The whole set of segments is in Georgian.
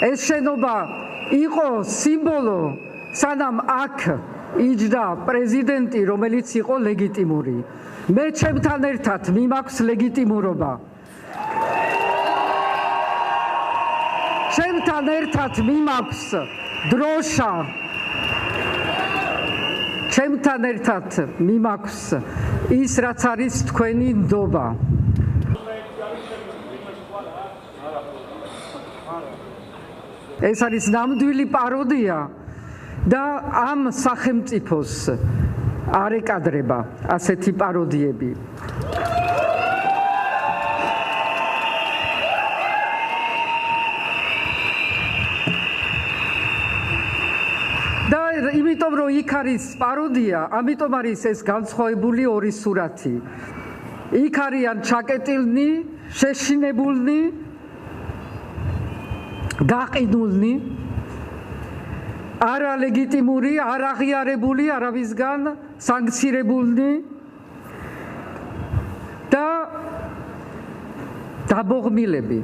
ეს შენობა იყო სიმბოლო, სანამ აქ იჯდა პრეზიდენტი, რომელიც იყო ლეგიტიმური. მე ჩემთან ერთად მიმაქვს ლეგიტიმურობა. ჩემთან ერთად მიმაქვს დროშა. ჩემთან ერთად მიმაქვს ის, რაც არის თქვენი ნდობა. ეს არის ნამდვილი პაროდია და ამ სახელმწიფოს არ ეკადრება ასეთი პაროდიები. და იმიტომ რომ იქ არის პაროდია, ამიტომ არის ეს განსხვავებული ორი სურათი. იქ არიან ჩაკეტილნი, შეშინებულნი, გაყიდულნი, არა ლეგიტიმური, არ აღიარებული არავისგან, სანქცირებულნი და დაბოღმილები.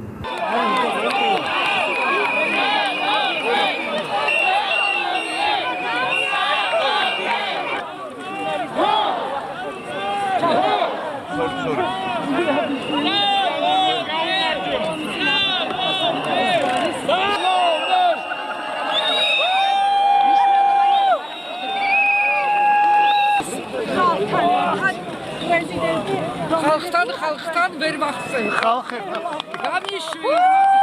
ხალხთან ვერ ვახსენ. ხალხი. გამიშვი.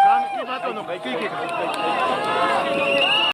გამი ბატონო, კი.